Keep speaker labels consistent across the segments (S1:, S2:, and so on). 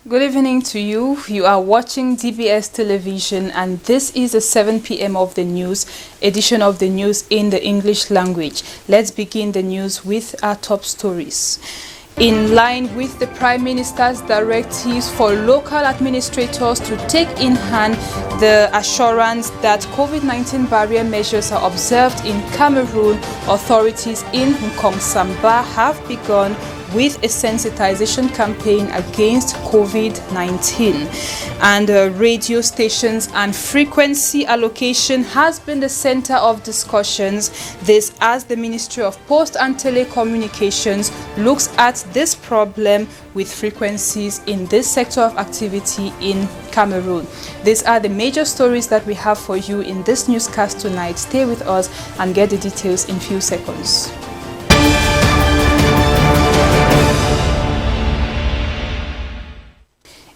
S1: Good evening to you. You are watching DBS Television and this is the 7 p.m. of the news edition of the news in the English language. Let's begin the news with our top stories. In line with the Prime Minister's directives for local administrators to take in hand the assurance that COVID-19 barrier measures are observed in Cameroon, authorities in Nkongsamba have begun with a sensitization campaign against COVID-19. And radio stations and frequency allocation has been the center of discussions. This as the Ministry of Post and Telecommunications looks at this problem with frequencies in this sector of activity in Cameroon. These are the major stories that we have for you in this newscast tonight. Stay with us and get the details in few seconds.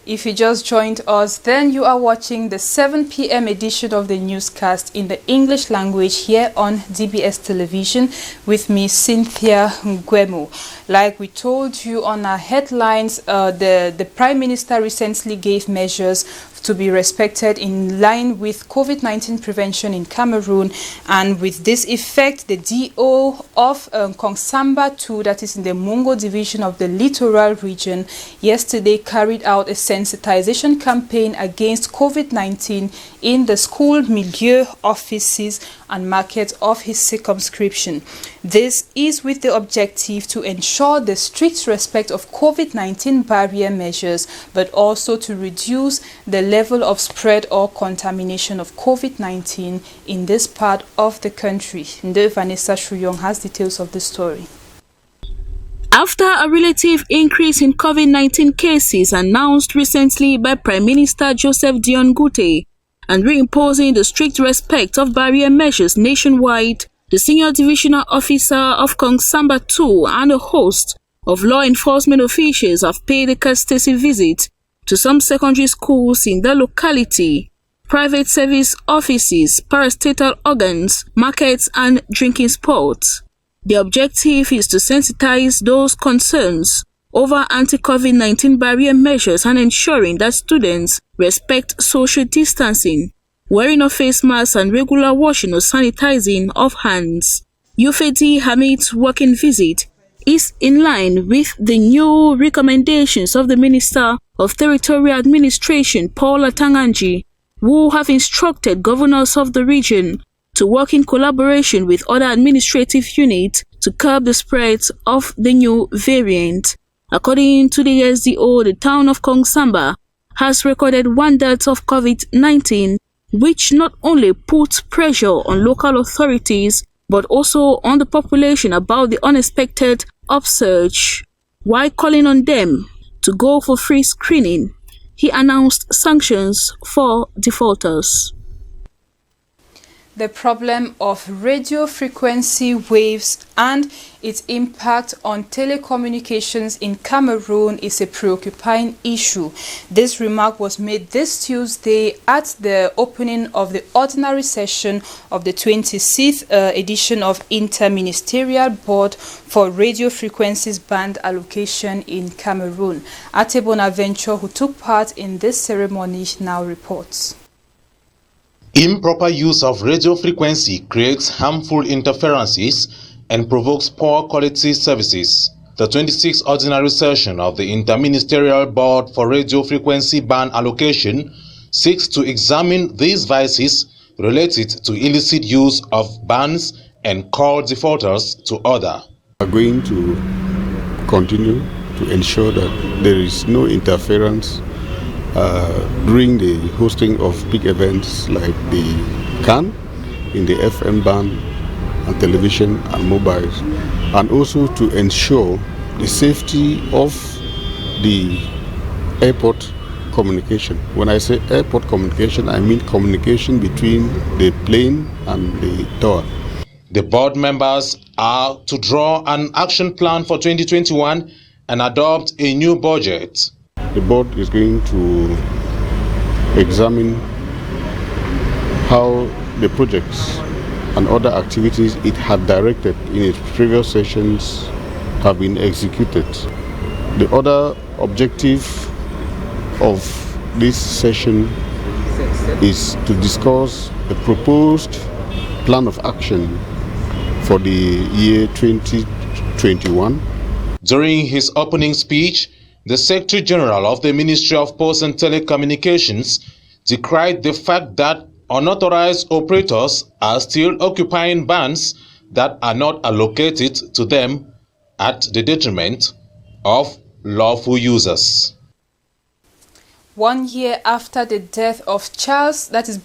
S1: If you just joined us, then you are watching the 7 p.m. edition of the newscast in the English language here on DBS Television with me, Cynthia Nguemo. Like we told you on our headlines, the Prime Minister recently gave measures to be respected in line with COVID-19 prevention in Cameroon, and with this effect, the DO of Nkongsamba 2, that is in the Mungo division of the littoral region, yesterday carried out a sensitization campaign against COVID-19 in the school, milieu, offices and markets of his circumscription. This is with the objective to ensure the strict respect of COVID-19 barrier measures, but also to reduce the level of spread or contamination of COVID-19 in this part of the country. Nde Vanessa Shuyong has details of the story.
S2: After a relative increase in COVID-19 cases announced recently by Prime Minister Joseph Dion Ngute and reimposing the strict respect of barrier measures nationwide, the senior divisional officer of Nkongsamba 2 and a host of law enforcement officials have paid a courtesy visit to some secondary schools in the locality, private service offices, parastatal organs, markets and drinking spots. The objective is to sensitize those concerns over anti-COVID-19 barrier measures and ensuring that students respect social distancing, wearing of face masks and regular washing or sanitizing of hands. Yufedi Hamid's working visit is in line with the new recommendations of the Minister of Territorial Administration, Paul Atanganji, who have instructed governors of the region to work in collaboration with other administrative units to curb the spread of the new variant. According to the SDO, the town of Nkongsamba has recorded 1 death of COVID-19, which not only puts pressure on local authorities, but also on the population about the unexpected upsurge. While calling on them to go for free screening, he announced sanctions for defaulters.
S1: The problem of radio frequency waves and its impact on telecommunications in Cameroon is a preoccupying issue. This remark was made this Tuesday at the opening of the ordinary session of the 26th edition of Inter-Ministerial Board for Radio Frequencies Band Allocation in Cameroon. Ate Bonaventure, who took part in this ceremony, now reports.
S3: Improper use of radio frequency creates harmful interferences and provokes poor quality services. The 26th ordinary session of the Inter-Ministerial Board for Radio Frequency Band Allocation seeks to examine these vices related to illicit use of bands and call defaulters to order.
S4: We are going to continue to ensure that there is no interference during the hosting of big events like the CAN in the FM band and television and mobiles, and also to ensure the safety of the airport communication. When I say airport communication, I mean communication between the plane and the tower.
S3: The board members are to draw an action plan for 2021 and adopt a new budget.
S4: The board is going to examine how the projects and other activities it had directed in its previous sessions have been executed. The other objective of this session is to discuss a proposed plan of action for the year 2021.
S3: During his opening speech, the Secretary General of the Ministry of Posts and Telecommunications decried the fact that unauthorized operators are still occupying bands that are not allocated to them at the detriment of lawful users.
S1: 1 year after the death of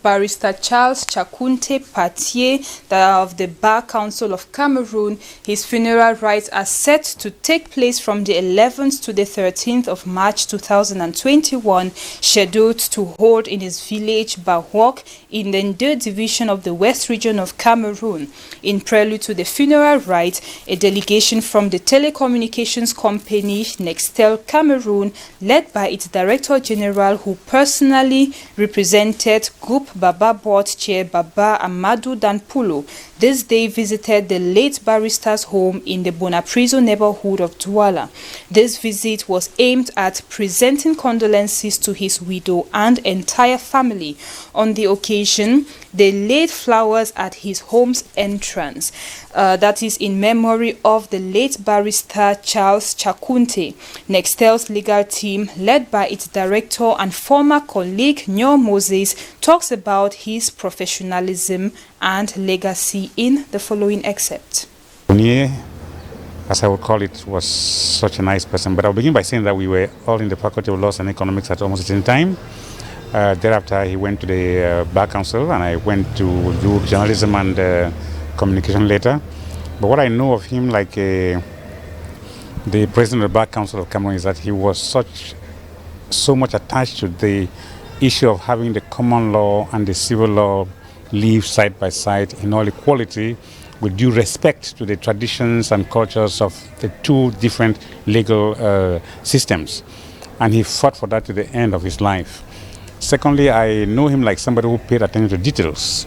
S1: Barrister Charles Chakunte Patier, of the Bar Council of Cameroon, his funeral rites are set to take place from the 11th to the 13th of March 2021, scheduled to hold in his village Bahwok in the Ndeu division of the West region of Cameroon. In prelude to the funeral rite, a delegation from the telecommunications company Nextel Cameroon, led by its Director General, who personally represented Group Baba Board Chair Baba Amadou Danpulo, this day visited the late barrister's home in the Bonapriso neighborhood of Douala. This visit was aimed at presenting condolences to his widow and entire family. On the occasion, they laid flowers at his home's entrance. That is in memory of the late barrister Charles Chakunte. Nextel's legal team, led by its director and former colleague Nyo Moses, talks about his professionalism and legacy in the following excerpt.
S5: Nye, as I would call it, was such a nice person. But I'll begin by saying that we were all in the Faculty of Laws and Economics at almost the same time. Thereafter, he went to the Bar Council, and I went to do journalism and communication later. But what I know of him, like the president of the Bar Council of Cameroon, is that he was so much attached to the issue of having the common law and the civil law live side by side in all equality, with due respect to the traditions and cultures of the two different legal systems. And he fought for that to the end of his life. Secondly, I know him like somebody who paid attention to details.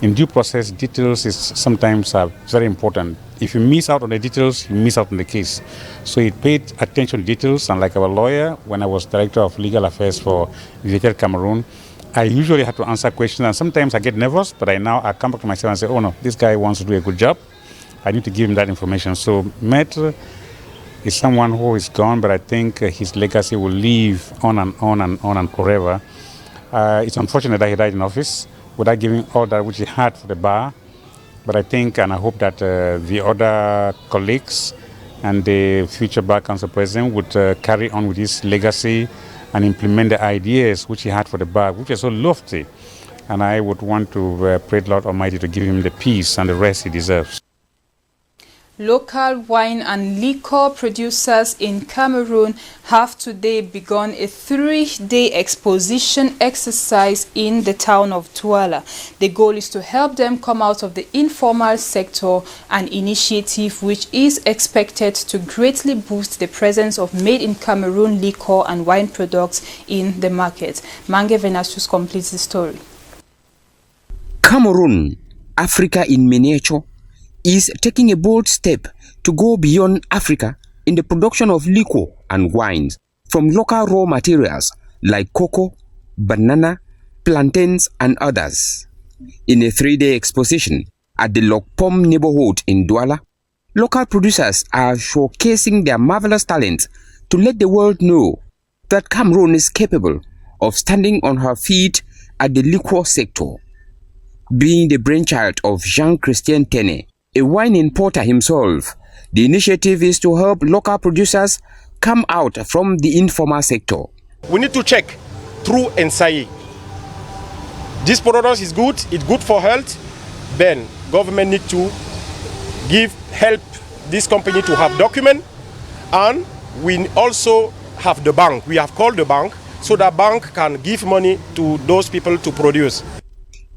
S5: In due process, details is sometimes very important. If you miss out on the details, you miss out on the case. So he paid attention to details, and like our lawyer, when I was Director of Legal Affairs for Viettel Cameroon, I usually have to answer questions, and sometimes I get nervous, but I come back to myself and say, oh no, this guy wants to do a good job. I need to give him that information. So Maître is someone who is gone, but I think his legacy will live on and on and on and forever. It's unfortunate that he died in office without giving all that which he had for the bar. But I think and I hope that the other colleagues and the future Bar Council president would carry on with his legacy and implement the ideas which he had for the bar, which are so lofty. And I would want to pray the Lord Almighty to give him the peace and the rest he deserves.
S1: Local wine and liquor producers in Cameroon have today begun a 3-day exposition exercise in the town of Douala. The goal is to help them come out of the informal sector, an initiative which is expected to greatly boost the presence of made-in-Cameroon liquor and wine products in the market. Mange Venasius completes the story.
S6: Cameroon, Africa in miniature, is taking a bold step to go beyond Africa in the production of liquor and wines from local raw materials like cocoa, banana, plantains, and others. In a 3-day exposition at the Lokpom neighborhood in Douala, local producers are showcasing their marvelous talents to let the world know that Cameroon is capable of standing on her feet at the liquor sector. Being the brainchild of Jean-Christian Tene, a wine importer himself, the initiative is to help local producers come out from the informal sector.
S7: We need to check through NSAI. This product is good, it's good for health. Then government need to help this company to have document, and we also have the bank. We have called the bank so that bank can give money to those people to produce.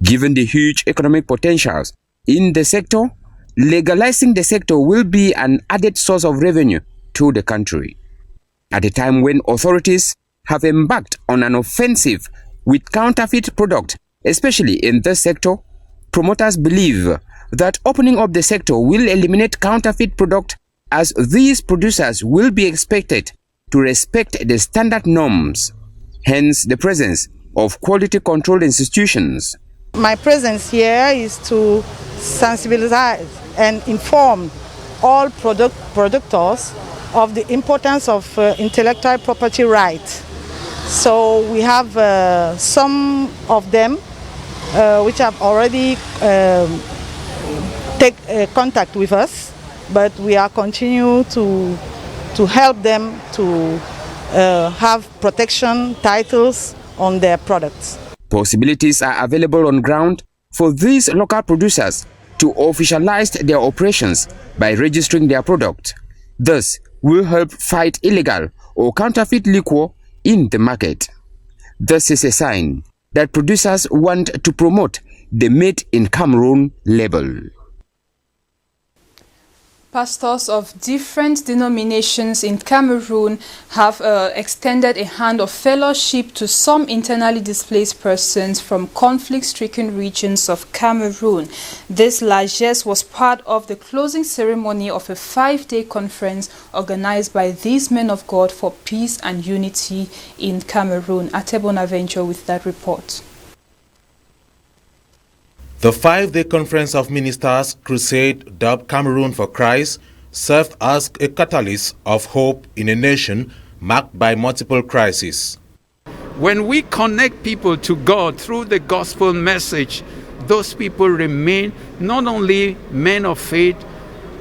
S6: Given the huge economic potentials in the sector, legalizing the sector will be an added source of revenue to the country. At a time when authorities have embarked on an offensive with counterfeit products, especially in this sector, promoters believe that opening up the sector will eliminate counterfeit products, as these producers will be expected to respect the standard norms. hence the presence of quality control institutions.
S8: My presence here is to sensibilize and inform all producers of the importance of intellectual property rights. So we have some of them which have already take contact with us, but we are continue to help them to have protection titles on their products.
S6: Possibilities are available on ground for these local producers to officialize their operations by registering their product. Thus, will help fight illegal or counterfeit liquor in the market. This is a sign that producers want to promote the Made in Cameroon label.
S1: Pastors of different denominations in Cameroon have extended a hand of fellowship to some internally displaced persons from conflict-stricken regions of Cameroon. This largesse was part of the closing ceremony of a 5-day conference organized by these men of God for peace and unity in Cameroon. Ate Bonaventure with that report.
S3: The 5-day Conference of Ministers Crusade, dubbed Cameroon for Christ, served as a catalyst of hope in a nation marked by multiple crises.
S9: When we connect people to God through the gospel message, those people remain not only men of faith,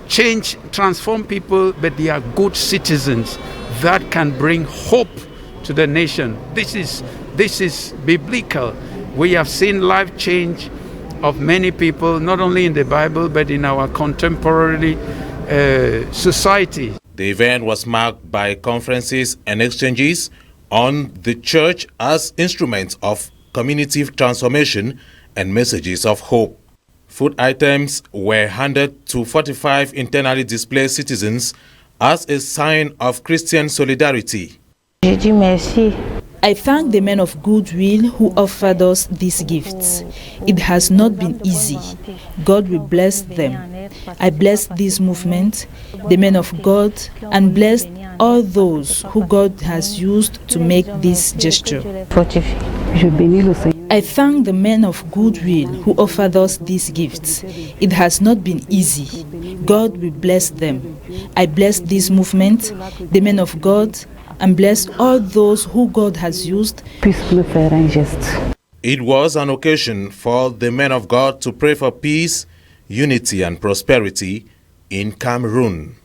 S9: transform people, but they are good citizens that can bring hope to the nation. This is biblical. We have seen life change of many people, not only in the Bible, but in our contemporary society.
S3: The event was marked by conferences and exchanges on the church as instruments of community transformation and messages of hope. Food items were handed to 45 internally displaced citizens as a sign of Christian solidarity.
S10: I thank the men of goodwill who offered us these gifts. It has not been easy. God will bless them. I bless this movement, the men of God, and bless all those who God has used to make this gesture. I thank the men of goodwill who offered us these gifts. It has not been easy. God will bless them. I bless this movement, the men of God, and bless all those who God has used.
S3: It was an occasion for the men of God to pray for peace, unity, and prosperity in Cameroon.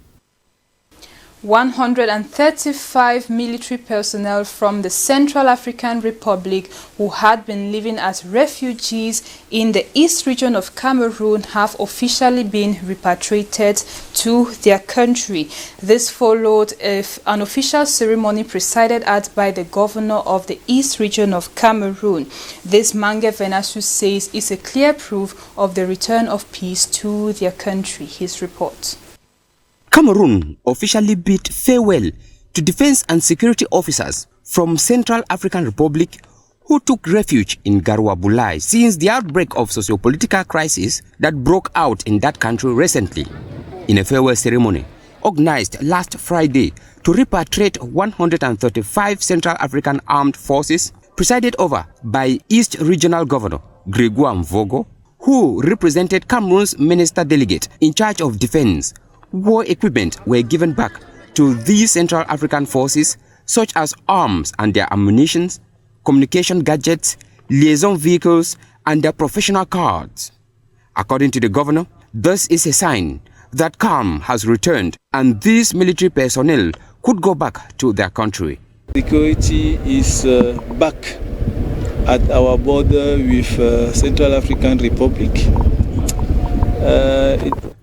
S1: 135 military personnel from the Central African Republic who had been living as refugees in the East region of Cameroon have officially been repatriated to their country. This followed an official ceremony presided at by the governor of the East region of Cameroon. This Mange Venasu says is a clear proof of the return of peace to their country. His report.
S6: Cameroon officially bid farewell to defense and security officers from Central African Republic who took refuge in Garoua Boulay since the outbreak of socio-political crisis that broke out in that country recently. In a farewell ceremony organized last Friday to repatriate 135 Central African Armed Forces, presided over by East Regional Governor Gregoire Mvogo, who represented Cameroon's minister delegate in charge of defense. War equipment were given back to these Central African forces, such as arms and their ammunition, communication gadgets, liaison vehicles, and their professional cards. According to the governor, this is a sign that calm has returned and these military personnel could go back to their country.
S11: Security is back at our border with Central African Republic.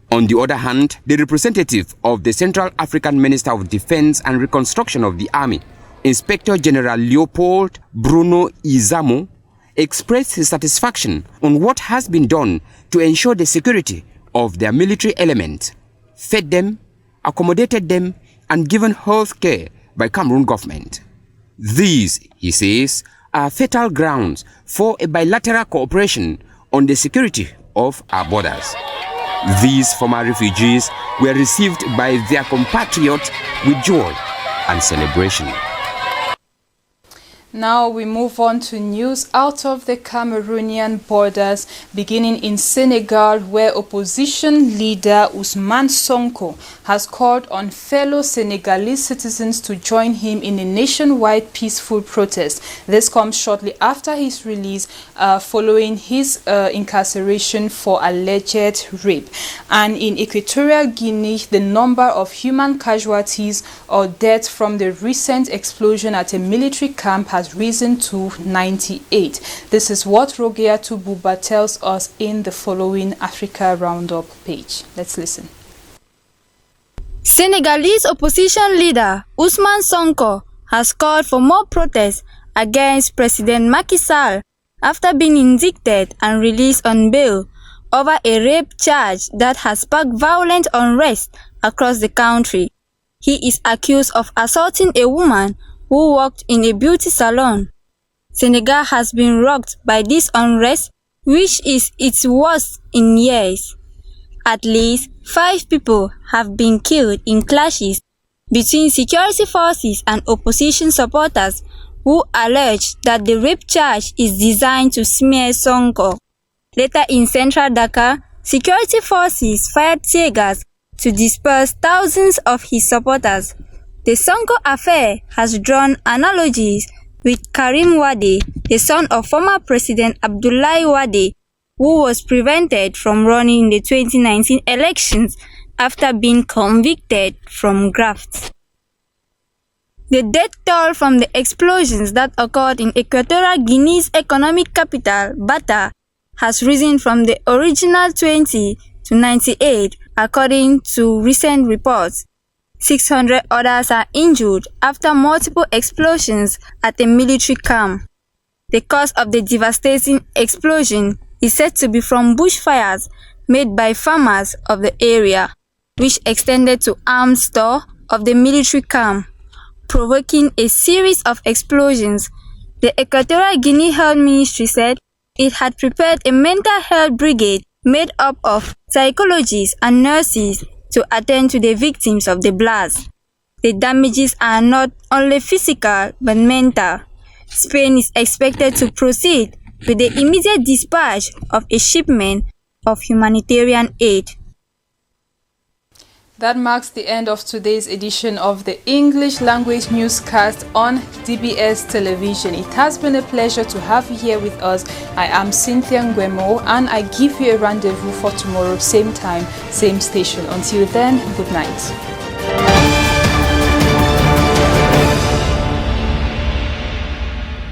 S6: On the other hand, the representative of the Central African Minister of Defense and Reconstruction of the Army, Inspector General Leopold Bruno Izamo, expressed his satisfaction on what has been done to ensure the security of their military element, fed them, accommodated them, and given health care by Cameroon government. These, he says, are fertile grounds for a bilateral cooperation on the security of our borders. These former refugees were received by their compatriots with joy and celebration.
S1: Now we move on to news out of the Cameroonian borders, beginning in Senegal, where opposition leader Ousmane Sonko has called on fellow Senegalese citizens to join him in a nationwide peaceful protest. This comes shortly after his release following his incarceration for alleged rape. And in Equatorial Guinea, the number of human casualties or deaths from the recent explosion at a military camp has risen to 98. This is what Rogeatu Buba tells us in the following Africa Roundup page. Let's listen.
S12: Senegalese opposition leader Ousmane Sonko has called for more protests against President Macky Sall after being indicted and released on bail over a rape charge that has sparked violent unrest across the country. He is accused of assaulting a woman who worked in a beauty salon. Senegal has been rocked by this unrest, which is its worst in years. At least 5 people have been killed in clashes between security forces and opposition supporters who allege that the rape charge is designed to smear Sonko. Later in central Dakar, security forces fired tear gas to disperse thousands of his supporters. The Sonko affair has drawn analogies with Karim Wade, the son of former President Abdoulaye Wade, who was prevented from running in the 2019 elections after being convicted from graft. The death toll from the explosions that occurred in Equatorial Guinea's economic capital, Bata, has risen from the original 20 to 98, according to recent reports. 600 others are injured after multiple explosions at a military camp. The cause of the devastating explosion is said to be from bushfires made by farmers of the area, which extended to armed store of the military camp, provoking a series of explosions. The Equatorial Guinea Health Ministry said it had prepared a mental health brigade made up of psychologists and nurses to attend to the victims of the blast. The damages are not only physical but mental. Spain is expected to proceed with the immediate dispatch of a shipment of humanitarian aid.
S1: That marks the end of today's edition of the English language newscast on DBS television. It has been a pleasure to have you here with us. I am Cynthia Ngwemo, and I give you a rendezvous for tomorrow, same time, same station. Until then, good night.